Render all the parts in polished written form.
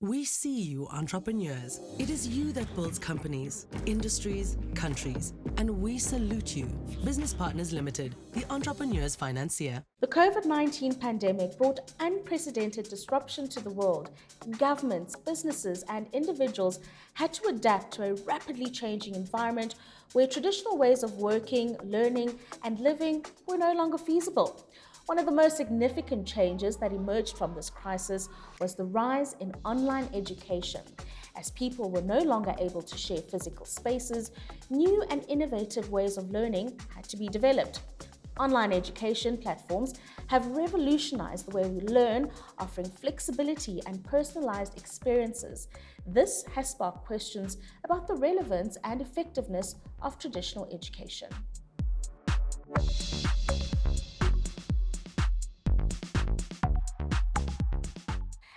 We see you, entrepreneurs. It is you that builds companies, industries, countries, and we salute you. Business Partners Limited, the entrepreneur's financier. The COVID-19 pandemic brought unprecedented disruption to the world. Governments, businesses, and individuals had to adapt to a rapidly changing environment where traditional ways of working, learning, and living were no longer feasible. One of the most significant changes that emerged from this crisis was the rise in online education. As people were no longer able to share physical spaces, new and innovative ways of learning had to be developed. Online education platforms have revolutionized the way we learn, offering flexibility and personalized experiences. This has sparked questions about the relevance and effectiveness of traditional education.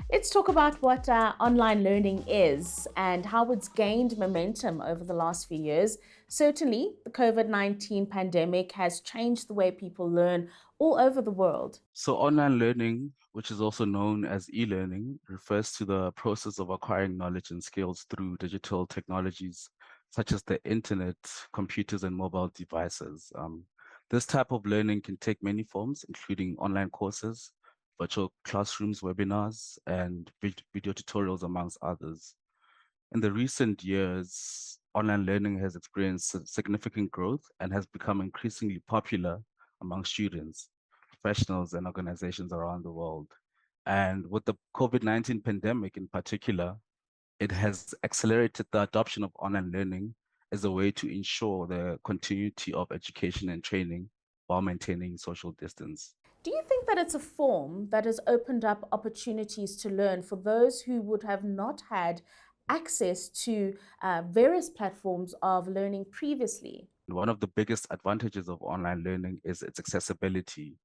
Let's talk about what online learning is and how it's gained momentum over the last few years. Certainly, the COVID-19 pandemic has changed the way people learn all over the world. So online learning, which is also known as e-learning, refers to the process of acquiring knowledge and skills through digital technologies such as the internet, computers, and mobile devices. This type of learning can take many forms, including online courses, virtual classrooms, webinars, and video tutorials, amongst others. In the recent years, online learning has experienced significant growth and has become increasingly popular among students, professionals, and organizations around the world. And with the COVID-19 pandemic in particular, it has accelerated the adoption of online learning as a way to ensure the continuity of education and training while maintaining social distance. Do you think that it's a form that has opened up opportunities to learn for those who would have not had access to various platforms of learning previously? One of the biggest advantages of online learning is its accessibility.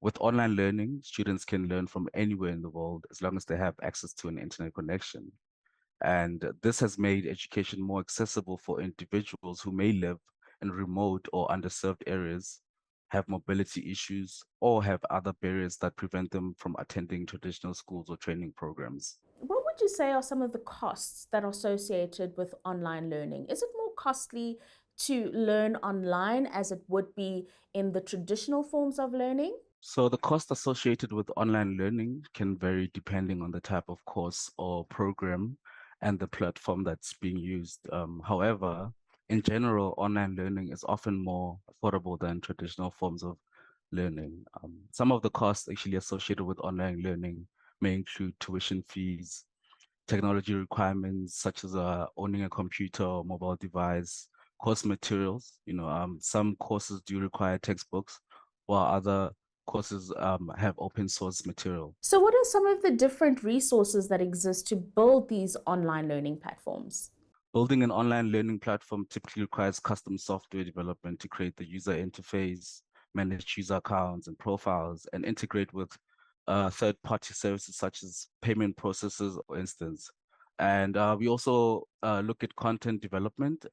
With online learning, students can learn from anywhere in the world as long as they have access to an internet connection. And this has made education more accessible for individuals who may live in remote or underserved areas, have mobility issues, or have other barriers that prevent them from attending traditional schools or training programs. What would you say are some of the costs that are associated with online learning? Is it more costly to learn online as it would be in the traditional forms of learning? So the cost associated with online learning can vary depending on the type of course or program and the platform that's being used. However, in general, online learning is often more affordable than traditional forms of learning. Some of the costs actually associated with online learning may include tuition fees, technology requirements such as owning a computer or mobile device, course materials. Some courses do require textbooks, while other courses have open source material. So what are some of the different resources that exist to build these online learning platforms? Building an online learning platform typically requires custom software development to create the user interface, manage user accounts and profiles, and integrate with third-party services such as payment processors, for instance. And we also look at content development.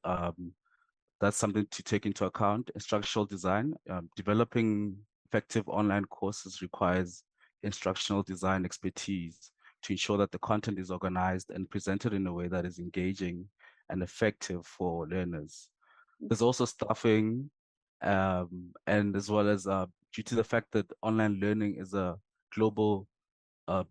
That's something to take into account. Instructional design. Developing effective online courses requires instructional design expertise to ensure that the content is organized and presented in a way that is engaging and effective for learners. There's also staffing, and as well as due to the fact that online learning is a global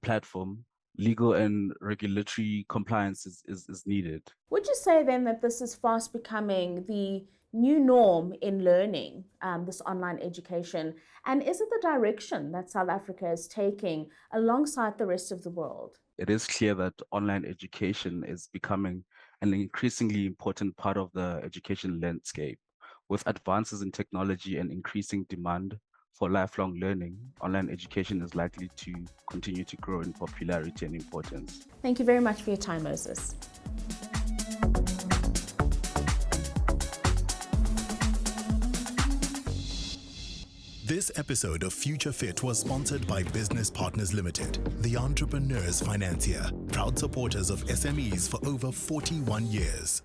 platform, legal and regulatory compliance is needed. Would you say then that this is fast becoming the new norm in learning, this online education? And is it the direction that South Africa is taking alongside the rest of the world? It is clear that online education is becoming an increasingly important part of the education landscape. With advances in technology and increasing demand for lifelong learning, online education is likely to continue to grow in popularity and importance. Thank you very much for your time, Moses. This episode of Future Fit was sponsored by Business Partners Limited, the entrepreneur's financier, proud supporters of SMEs for over 41 years.